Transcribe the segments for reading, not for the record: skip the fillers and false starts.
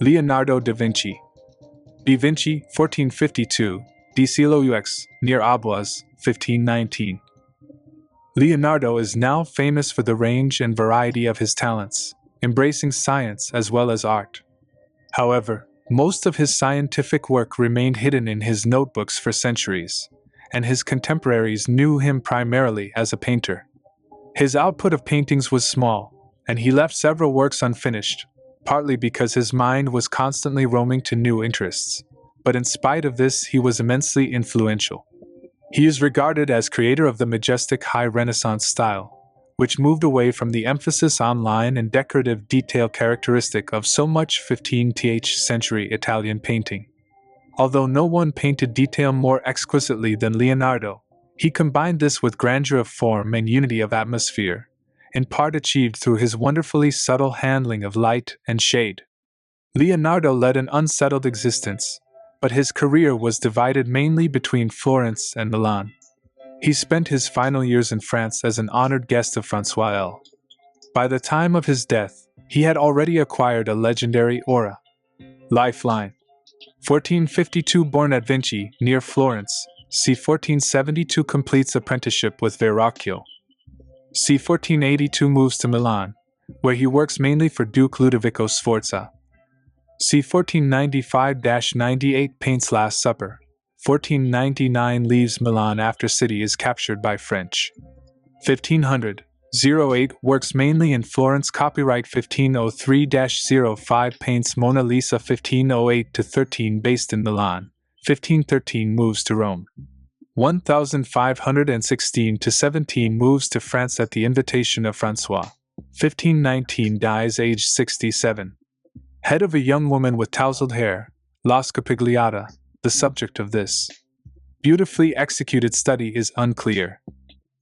Leonardo da Vinci. Da Vinci, 1452, di Cielo Ux, near Amboise, 1519. Leonardo is now famous for the range and variety of his talents, embracing science as well as art. However, most of his scientific work remained hidden in his notebooks for centuries, and his contemporaries knew him primarily as a painter. His output of paintings was small, and he left several works unfinished, partly because his mind was constantly roaming to new interests. But in spite of this, he was immensely influential. He is regarded as creator of the majestic high Renaissance style, which moved away from the emphasis on line and decorative detail characteristic of so much 15th century Italian painting. Although no one painted detail more exquisitely than Leonardo, he combined this with grandeur of form and unity of atmosphere, in part achieved through his wonderfully subtle handling of light and shade. Leonardo led an unsettled existence, but his career was divided mainly between Florence and Milan. He spent his final years in France as an honored guest of Raphael. By the time of his death, he had already acquired a legendary aura. Lifeline. 1452 born at Vinci, near Florence, c. 1472 completes apprenticeship with Verrocchio. c. 1482 moves to Milan, where he works mainly for Duke Ludovico Sforza. c. 1495-98 paints Last Supper. 1499 leaves Milan after city is captured by French. 1508 works mainly in Florence. Copyright 1503-05 paints Mona Lisa. 1508-13 based in Milan. 1513 moves to Rome. 1516-17 moves to France at the invitation of Francois. 1519 dies aged 67. Head of a young woman with tousled hair, La Scapigliata, the subject of this beautifully executed study is unclear.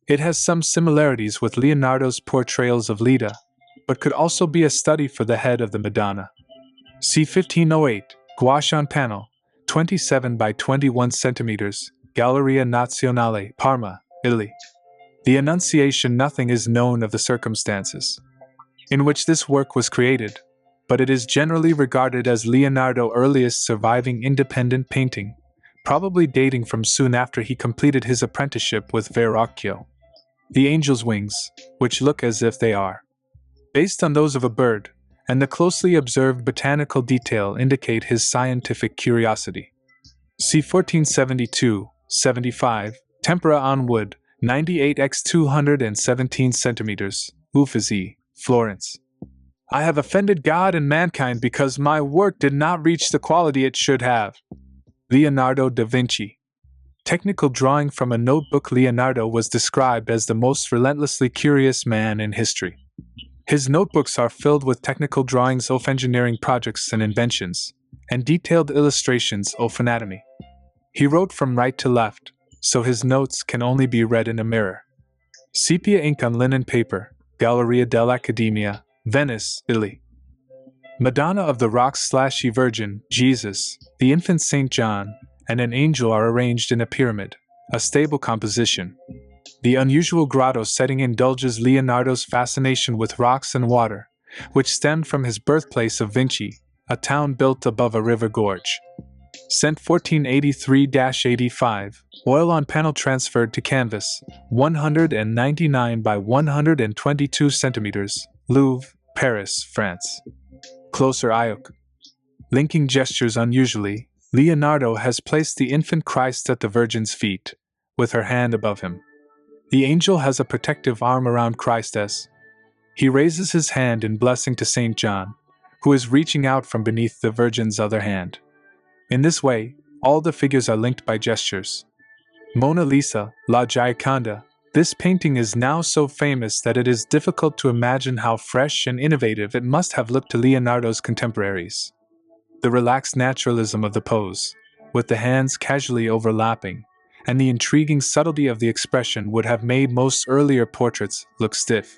It has some similarities with Leonardo's portrayals of Leda, but could also be a study for the head of the Madonna. c. 1508, gouache on panel, 27 by 21 centimeters, Galleria Nazionale, Parma, Italy. The Annunciation. Nothing is known of the circumstances in which this work was created, but it is generally regarded as Leonardo's earliest surviving independent painting, probably dating from soon after he completed his apprenticeship with Verrocchio. The angel's wings, which look as if they are based on those of a bird, and the closely observed botanical detail indicate his scientific curiosity. c. 1472-75, tempera on wood, 98 x 217 centimeters, Uffizi, Florence. I have offended God and mankind because my work did not reach the quality it should have. Leonardo da Vinci. Technical drawing from a notebook. Leonardo was described as the most relentlessly curious man in history. His notebooks are filled with technical drawings of engineering projects and inventions, and detailed illustrations of anatomy. He wrote from right to left, so his notes can only be read in a mirror. Sepia ink on linen paper, Galleria dell'Accademia, Venice, Italy. Madonna of the Rocks/Ye Virgin, Jesus, the infant Saint John, and an angel are arranged in a pyramid, a stable composition. The unusual grotto setting indulges Leonardo's fascination with rocks and water, which stemmed from his birthplace of Vinci, a town built above a river gorge. Cent 1483-85, oil on panel transferred to canvas, 199 by 122 centimeters, Louvre, Paris, France. Closer Ioc. Linking gestures. Unusually, Leonardo has placed the infant Christ at the Virgin's feet, with her hand above him. The angel has a protective arm around Christ as he raises his hand in blessing to Saint John, who is reaching out from beneath the Virgin's other hand. In this way, all the figures are linked by gestures. Mona Lisa, La Gioconda. This painting is now so famous that it is difficult to imagine how fresh and innovative it must have looked to Leonardo's contemporaries. The relaxed naturalism of the pose, with the hands casually overlapping, and the intriguing subtlety of the expression would have made most earlier portraits look stiff.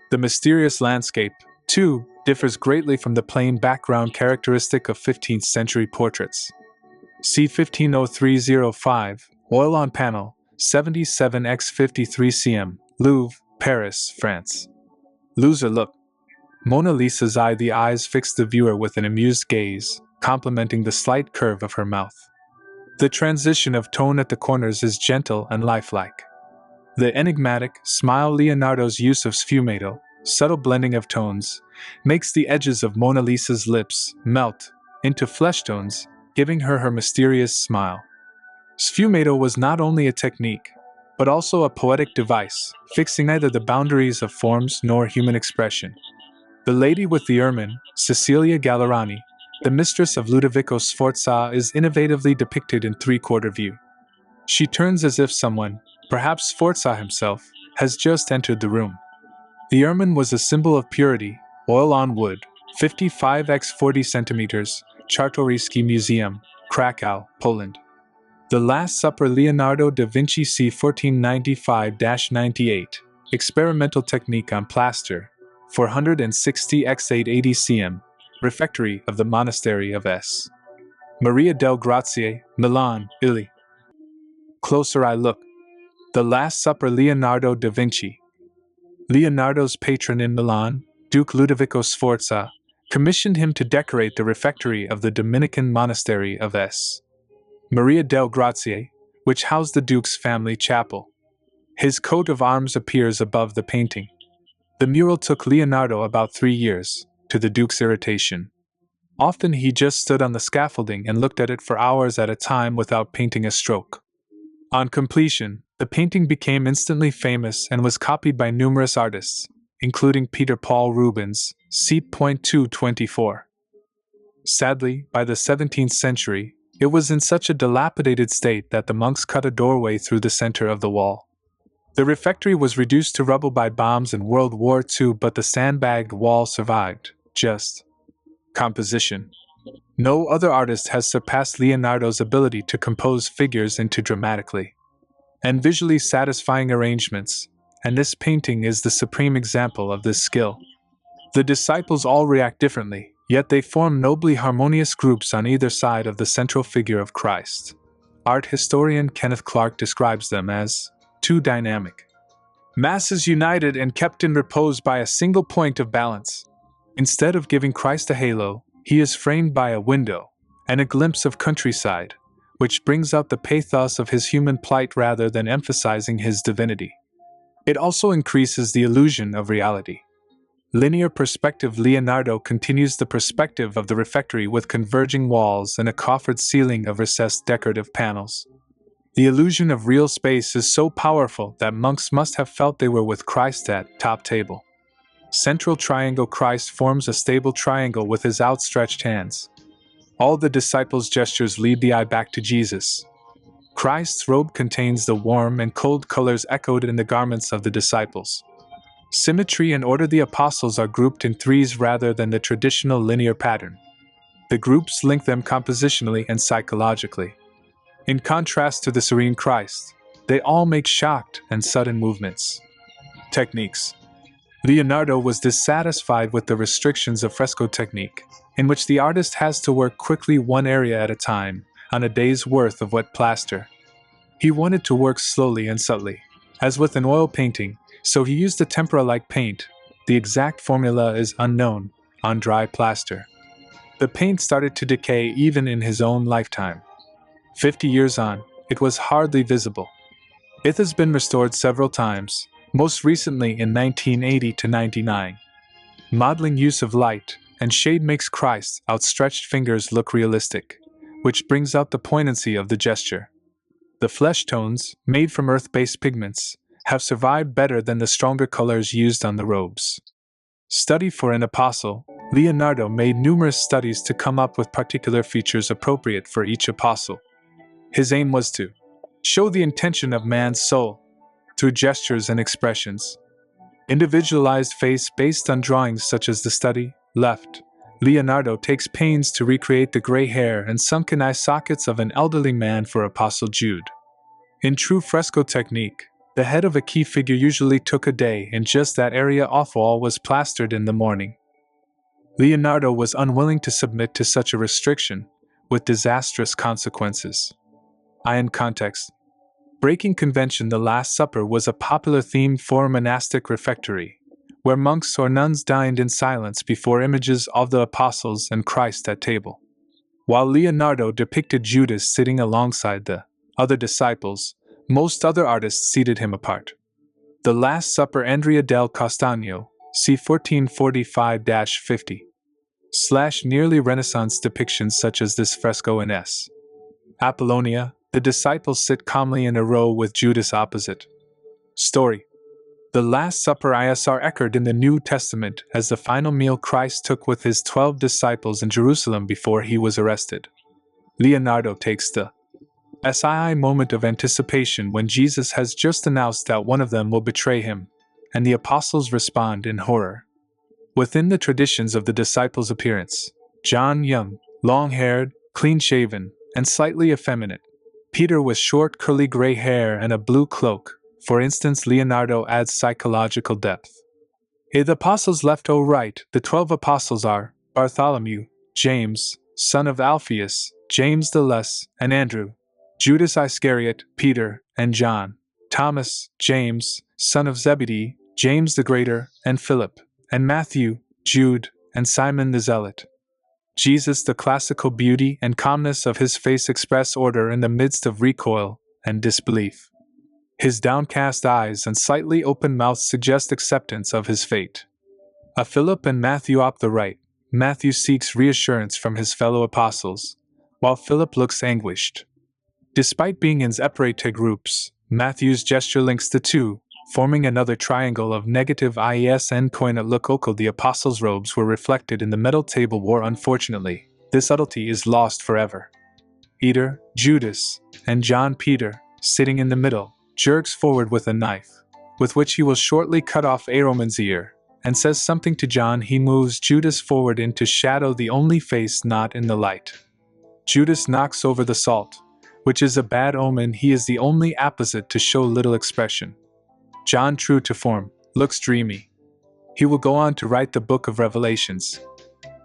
The mysterious landscape, too, differs greatly from the plain background characteristic of 15th century portraits. c. 1503-05, oil on panel, 77 x 53 cm, Louvre, Paris, France. Loser look. Mona Lisa's eye, the eyes fixed the viewer with an amused gaze, complementing the slight curve of her mouth. The transition of tone at the corners is gentle and lifelike. The enigmatic smile, Leonardo's use of sfumato, subtle blending of tones, makes the edges of Mona Lisa's lips melt into flesh tones, giving her mysterious smile. Sfumato was not only a technique, but also a poetic device, fixing neither the boundaries of forms nor human expression. The lady with the ermine, Cecilia Gallerani, the mistress of Ludovico Sforza, is innovatively depicted in three-quarter view. She turns as if someone, perhaps Sforza himself, has just entered the room. The ermine was a symbol of purity, oil on wood, 55 x 40 centimeters, Czartoryski Museum, Krakow, Poland. The Last Supper, Leonardo da Vinci, c. 1495-98, experimental technique on plaster, 460 x 880 cm, refectory of the monastery of S. Maria del Grazie, Milan, Italy. Closer eye look. The Last Supper, Leonardo da Vinci. Leonardo's patron in Milan, Duke Ludovico Sforza, commissioned him to decorate the refectory of the Dominican monastery of S. Maria del Grazie, which housed the Duke's family chapel. His coat of arms appears above the painting. The mural took Leonardo about 3 years, to the Duke's irritation. Often he just stood on the scaffolding and looked at it for hours at a time without painting a stroke. On completion, the painting became instantly famous and was copied by numerous artists, including Peter Paul Rubens, c. 224. Sadly, by the 17th century, it was in such a dilapidated state that the monks cut a doorway through the center of the wall. The refectory was reduced to rubble by bombs in World War II, but the sandbagged wall survived. Just composition. No other artist has surpassed Leonardo's ability to compose figures into dramatically and visually satisfying arrangements, and this painting is the supreme example of this skill. The disciples all react differently, yet they form nobly harmonious groups on either side of the central figure of Christ. Art historian Kenneth Clark describes them as two dynamic masses united and kept in repose by a single point of balance. Instead of giving Christ a halo, he is framed by a window and a glimpse of countryside, which brings out the pathos of his human plight rather than emphasizing his divinity. It also increases the illusion of reality. Linear perspective. Leonardo continues the perspective of the refectory with converging walls and a coffered ceiling of recessed decorative panels. The illusion of real space is so powerful that monks must have felt they were with Christ at top table. Central triangle. Christ forms a stable triangle with his outstretched hands. All the disciples' gestures lead the eye back to Jesus. Christ's robe contains the warm and cold colors echoed in the garments of the disciples. Symmetry and order. The apostles are grouped in threes rather than the traditional linear pattern. The groups link them compositionally and psychologically. In contrast to the serene Christ, they all make shocked and sudden movements. Techniques. Leonardo was dissatisfied with the restrictions of fresco technique, in which the artist has to work quickly one area at a time, on a day's worth of wet plaster. He wanted to work slowly and subtly, as with an oil painting, so he used a tempera-like paint. The exact formula is unknown, on dry plaster. The paint started to decay even in his own lifetime. 50 years on, it was hardly visible. It has been restored several times, most recently in 1980 to 99. Modeling use of light and shade makes Christ's outstretched fingers look realistic, which brings out the poignancy of the gesture. The flesh tones, made from earth-based pigments, have survived better than the stronger colors used on the robes. Study for an apostle. Leonardo made numerous studies to come up with particular features appropriate for each apostle. His aim was to show the intention of man's soul through gestures and expressions. Individualized face based on drawings such as the study, left. Leonardo takes pains to recreate the gray hair and sunken eye sockets of an elderly man for Apostle Jude. In true fresco technique, the head of a key figure usually took a day and just that area off wall was plastered in the morning. Leonardo was unwilling to submit to such a restriction, with disastrous consequences. In context. Breaking convention. The Last Supper was a popular theme for a monastic refectory, where monks or nuns dined in silence before images of the apostles and Christ at table. While Leonardo depicted Judas sitting alongside the other disciples, most other artists seated him apart. The Last Supper, Andrea del Castagno, c. 1445-50. Nearly Renaissance depictions such as this fresco in S. Apollonia, the disciples sit calmly in a row with Judas opposite. Story. The Last Supper is echoed in the New Testament as the final meal Christ took with his 12 disciples in Jerusalem before he was arrested. Leonardo takes the SII moment of anticipation when Jesus has just announced that one of them will betray him, and the apostles respond in horror. Within the traditions of the disciples' appearance, John young, long-haired, clean-shaven, and slightly effeminate. Peter with short curly gray hair and a blue cloak. For instance, Leonardo adds psychological depth. The apostles left right, the 12 apostles are Bartholomew, James, son of Alphaeus, James the Less, and Andrew, Judas Iscariot, Peter, and John, Thomas, James, son of Zebedee, James the Greater, and Philip, and Matthew, Jude, and Simon the Zealot. Jesus, the classical beauty and calmness of his face express order in the midst of recoil and disbelief. His downcast eyes and slightly open mouth suggest acceptance of his fate. Philip and Matthew opt the right. Matthew seeks reassurance from his fellow apostles, while Philip looks anguished. Despite being in separate groups, Matthew's gesture links the two, forming another triangle of negative IES and koina local. The apostles' robes were reflected in the metal table war. Unfortunately, this subtlety is lost forever. Peter, Judas, and John Peter, sitting in the middle, jerks forward with a knife, with which he will shortly cut off a Roman's ear, and says something to John. He moves Judas forward into shadow, the only face not in the light. Judas knocks over the salt, which is a bad omen. He is the only apposite to show little expression. John, true to form, looks dreamy. He will go on to write the book of Revelations.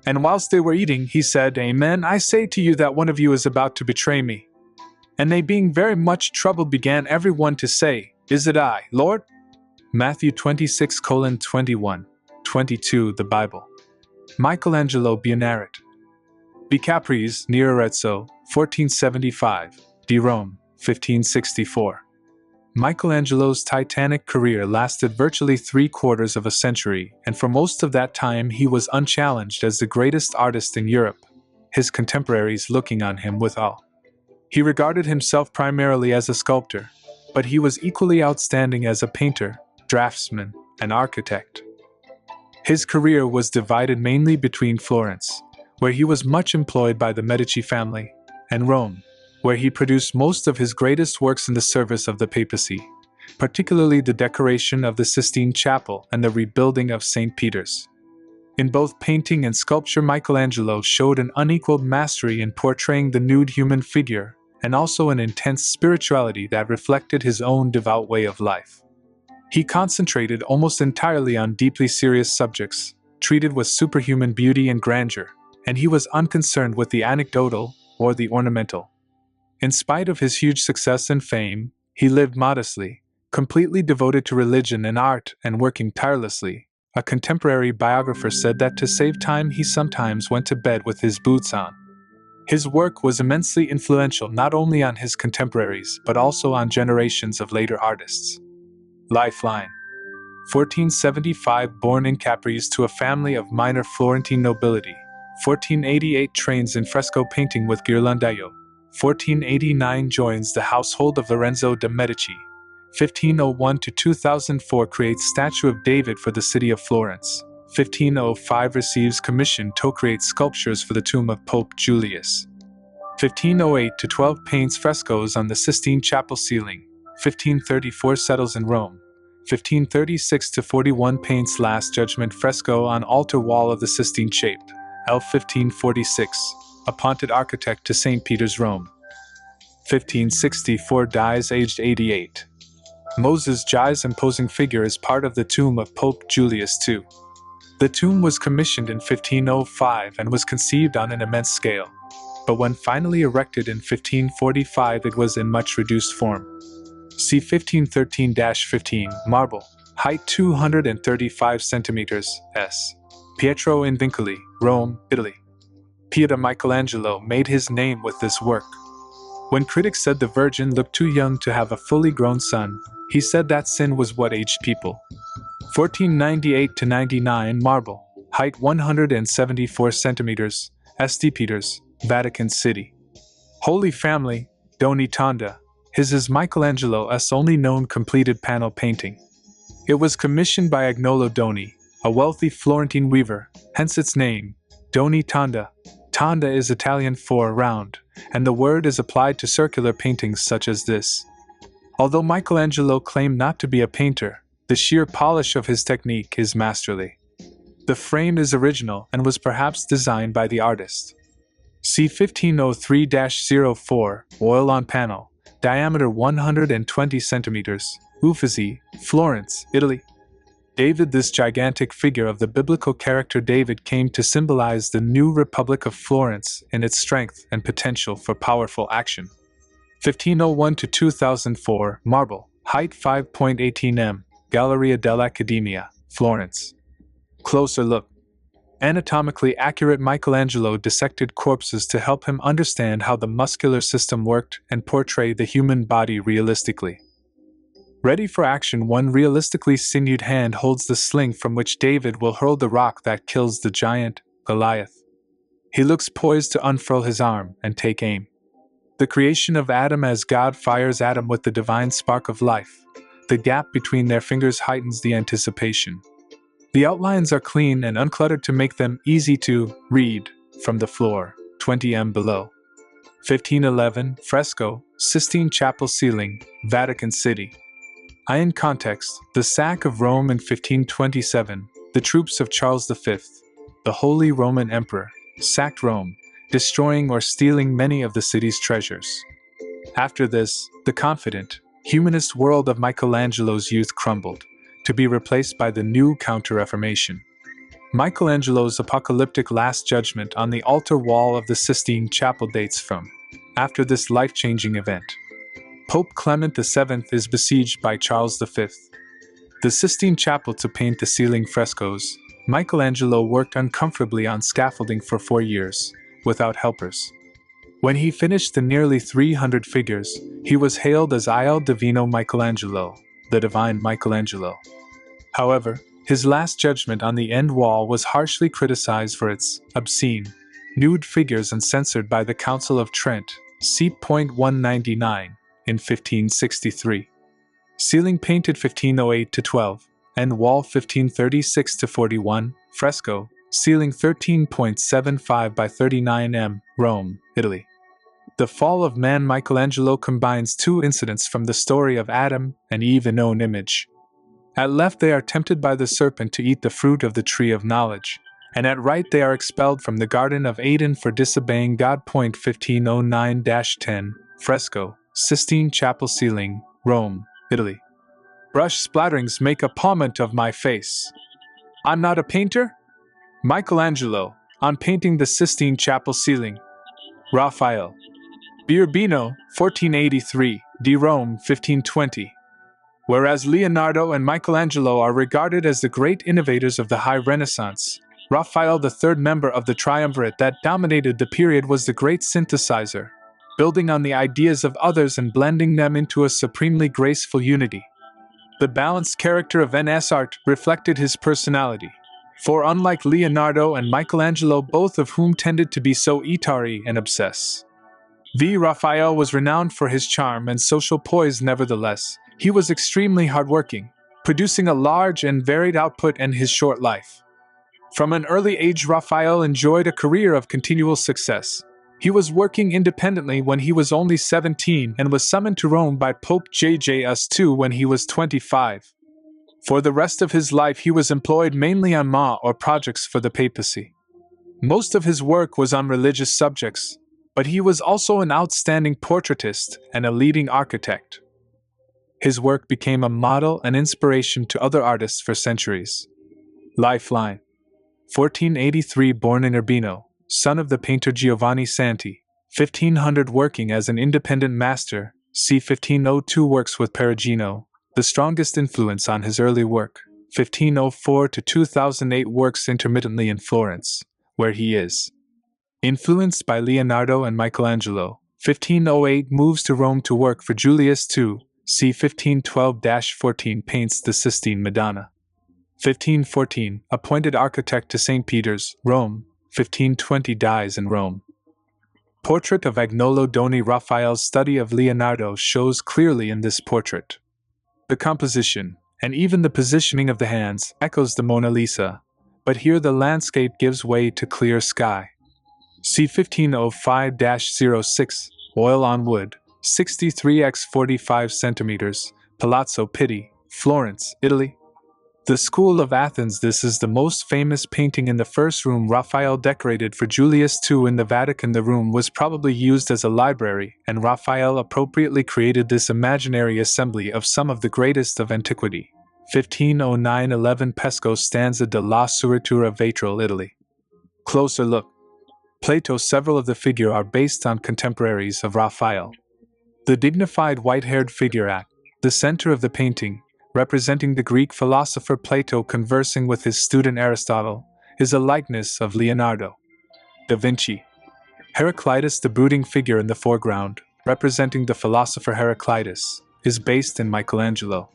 And whilst they were eating, he said, "Amen, I say to you that one of you is about to betray me." And they, being very much troubled, began every one to say, "Is it I, Lord?" Matthew 26:21, 22. The Bible. Michelangelo Buonarroti. B. Caprese, near Arezzo, 1475, di Rome, 1564. Michelangelo's titanic career lasted virtually 3/4 of a century, and for most of that time he was unchallenged as the greatest artist in Europe, his contemporaries looking on him with awe. He regarded himself primarily as a sculptor, but he was equally outstanding as a painter, draftsman, and architect. His career was divided mainly between Florence, where he was much employed by the Medici family, and Rome, where he produced most of his greatest works in the service of the papacy, particularly the decoration of the Sistine Chapel and the rebuilding of St. Peter's. In both painting and sculpture, Michelangelo showed an unequaled mastery in portraying the nude human figure, and also an intense spirituality that reflected his own devout way of life. He concentrated almost entirely on deeply serious subjects, treated with superhuman beauty and grandeur, and he was unconcerned with the anecdotal or the ornamental. In spite of his huge success and fame, he lived modestly, completely devoted to religion and art, and working tirelessly. A contemporary biographer said that to save time he sometimes went to bed with his boots on. His work was immensely influential not only on his contemporaries but also on generations of later artists. Lifeline. 1475, born in Caprese to a family of minor Florentine nobility. 1488, trains in fresco painting with Ghirlandaio. 1489, joins the household of Lorenzo de' Medici. 1501 to 2004, creates statue of David for the city of Florence. 1505, receives commission to create sculptures for the tomb of Pope Julius. 1508 to 12, paints frescoes on the Sistine Chapel ceiling. 1534, settles in Rome. 1536 to 41, paints Last Judgment fresco on altar wall of the Sistine Chapel. 1546, appointed architect to St. Peter's, Rome. 1564, dies aged 88. Moses' Gi's imposing figure is part of the tomb of Pope Julius II. The tomb was commissioned in 1505 and was conceived on an immense scale, but when finally erected in 1545 it was in much reduced form. See 1513-15, marble. height 235 centimeters, S. Pietro in Vincoli, Rome, Italy. Pieta Michelangelo made his name with this work. When critics said the Virgin looked too young to have a fully grown son, he said that sin was what aged people. 1498-99 marble, height 174 centimeters, St. Peter's, Vatican City. Holy Family, Doni Tonda. His is Michelangelo's only known completed panel painting. It was commissioned by Agnolo Doni, a wealthy Florentine weaver, hence its name, Doni Tonda. Tonda is Italian for round, and the word is applied to circular paintings such as this. Although Michelangelo claimed not to be a painter, the sheer polish of his technique is masterly. The frame is original and was perhaps designed by the artist. C 1503-04, oil on panel, diameter 120 centimeters, Uffizi, Florence, Italy. David. This gigantic figure of the biblical character David came to symbolize the new Republic of Florence in its strength and potential for powerful action. 1501-2004, marble, height 5.18 m, Galleria dell'Accademia, Florence. Closer look. Anatomically accurate, Michelangelo dissected corpses to help him understand how the muscular system worked and portray the human body realistically. Ready for action, one realistically sinewed hand holds the sling from which David will hurl the rock that kills the giant, Goliath. He looks poised to unfurl his arm and take aim. The creation of Adam as God fires Adam with the divine spark of life. The gap between their fingers heightens the anticipation. The outlines are clean and uncluttered to make them easy to read from the floor, 20 m below. 1511, fresco, Sistine Chapel ceiling, Vatican City. In context, the sack of Rome in 1527, the troops of Charles V, the Holy Roman Emperor, sacked Rome, destroying or stealing many of the city's treasures. After this, the confident, humanist world of Michelangelo's youth crumbled, to be replaced by the new Counter-Reformation. Michelangelo's apocalyptic Last Judgment on the altar wall of the Sistine Chapel dates from after this life-changing event. Pope Clement VII is besieged by Charles V. The Sistine Chapel to paint the ceiling frescoes. Michelangelo worked uncomfortably on scaffolding for 4 years, without helpers. When he finished the nearly 300 figures, he was hailed as Il Divino Michelangelo, the Divine Michelangelo. However, his Last Judgment on the end wall was harshly criticized for its obscene, nude figures and censored by the Council of Trent, c.199, in 1563. Ceiling painted 1508-12, end wall 1536-41, fresco, ceiling 13.75 by 39 m, Rome, Italy. The Fall of Man. Michelangelo combines two incidents from the story of Adam and Eve in own image. At left they are tempted by the serpent to eat the fruit of the tree of knowledge, and at right they are expelled from the Garden of Eden for disobeying God. 1509-10, fresco, Sistine Chapel ceiling, Rome, Italy. Brush splatterings make a pomment of my face. I'm not a painter? Michelangelo, on painting the Sistine Chapel ceiling. Raphael. Bierbino, 1483, di Rome, 1520. Whereas Leonardo and Michelangelo are regarded as the great innovators of the High Renaissance, Raphael, the third member of the triumvirate that dominated the period, was the great synthesizer, building on the ideas of others and blending them into a supremely graceful unity. The balanced character of NS art reflected his personality, for unlike Leonardo and Michelangelo, both of whom tended to be so etary and obsess, Raphael was renowned for his charm and social poise. Nevertheless, he was extremely hardworking, producing a large and varied output in his short life. From an early age, Raphael enjoyed a career of continual success. He was working independently when he was only 17 and was summoned to Rome by Pope JJS II when he was 25. For the rest of his life he was employed mainly on or projects for the papacy. Most of his work was on religious subjects, but he was also an outstanding portraitist and a leading architect. His work became a model and inspiration to other artists for centuries. Lifeline. 1483, born in Urbino, son of the painter Giovanni Santi, 1500, working as an independent master, c. 1502, works with Perugino, The strongest influence on his early work, 1504 to 2008, works intermittently in Florence, where he is influenced by Leonardo and Michelangelo. 1508 moves to Rome to work for Julius II, c. 1512-14, paints the Sistine Madonna. 1514, appointed architect to St. Peter's, Rome. 1520, dies in Rome. Portrait of Agnolo Doni. Raphael's study of Leonardo shows clearly in this portrait. The composition, and even the positioning of the hands, echoes the Mona Lisa, but here the landscape gives way to clear sky. C. 1505-06, oil on wood, 63x45 centimeters, Palazzo Pitti, Florence, Italy. The School of Athens. This is the most famous painting in the first room Raphael decorated for Julius II in the Vatican. The room was probably used as a library, and Raphael appropriately created this imaginary assembly of some of the greatest of antiquity. 1509-11, Pesco, stanza de la Suratura, Vetril, Italy. Closer look. Plato. Several of the figure are based on contemporaries of Raphael. The dignified white-haired figure at the center of the painting, representing the Greek philosopher Plato conversing with his student Aristotle, is a likeness of Leonardo da Vinci. Heraclitus. The brooding figure in the foreground, representing the philosopher Heraclitus, is based in Michelangelo.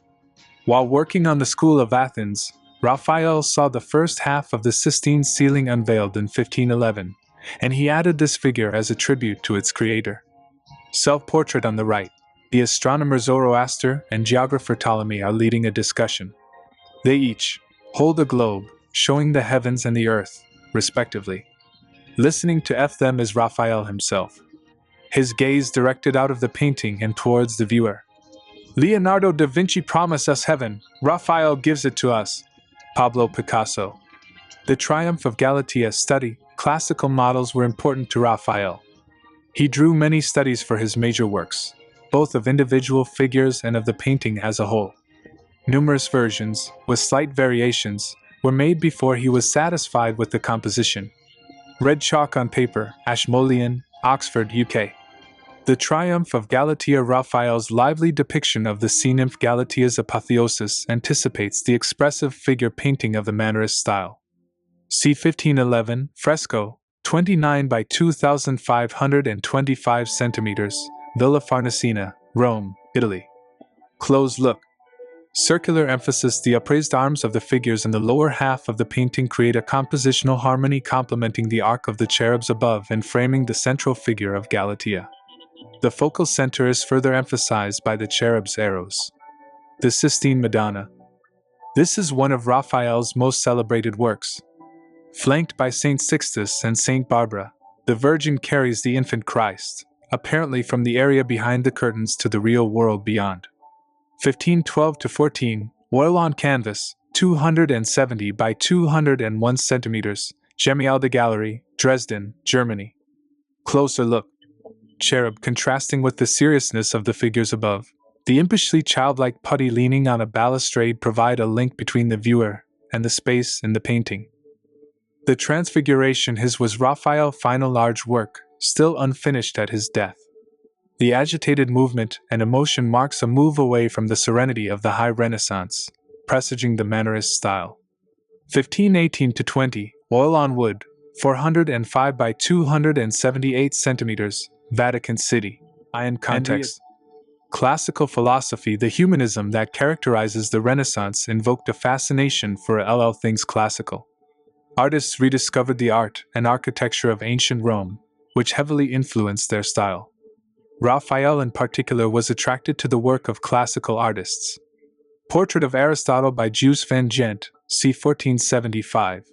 While working on the School of Athens, Raphael saw the first half of the Sistine ceiling unveiled in 1511, and he added this figure as a tribute to its creator. Self-portrait on the right. The astronomer Zoroaster and geographer Ptolemy are leading a discussion. They each hold a globe, showing the heavens and the earth, respectively. Listening to them is Raphael himself, his gaze directed out of the painting and towards the viewer. Leonardo da Vinci promised us heaven, Raphael gives it to us. Pablo Picasso. The triumph of Galatea. Study. Classical models were important to Raphael. He drew many studies for his major works, both of individual figures and of the painting as a whole. Numerous versions, with slight variations, were made before he was satisfied with the composition. Red chalk on paper, Ashmolean, Oxford, UK. The Triumph of Galatea. Raphael's lively depiction of the sea nymph Galatea's apotheosis anticipates the expressive figure painting of the Mannerist style. C. 1511, fresco, 29 by 2,525 centimeters, Villa Farnesina, Rome, Italy. Close look. Circular emphasis. The upraised arms of the figures in the lower half of the painting create a compositional harmony complementing the arc of the cherubs above and framing the central figure of Galatea. The focal center is further emphasized by the cherub's arrows. The Sistine Madonna. This is one of Raphael's most celebrated works. Flanked by Saint Sixtus and Saint Barbara, the Virgin carries the infant Christ, apparently from the area behind the curtains to the real world beyond. 1512-14, oil on canvas, 270 by 201 centimeters, Gemäldegalerie Gallery, Dresden, Germany. Closer look. Cherub contrasting with the seriousness of the figures above. The impishly childlike putty leaning on a balustrade provide a link between the viewer and the space in the painting. The Transfiguration. His was Raphael's final large work, still unfinished at his death. The agitated movement and emotion marks a move away from the serenity of the High Renaissance, presaging the Mannerist style. 1518-20, oil on wood, 405 by 278 centimeters, Vatican City. In context. Classical philosophy. The humanism that characterizes the Renaissance invoked a fascination for all things classical. Artists rediscovered the art and architecture of ancient Rome, which heavily influenced their style. Raphael in particular was attracted to the work of classical artists. Portrait of Aristotle by Jules van Gent, c. 1475.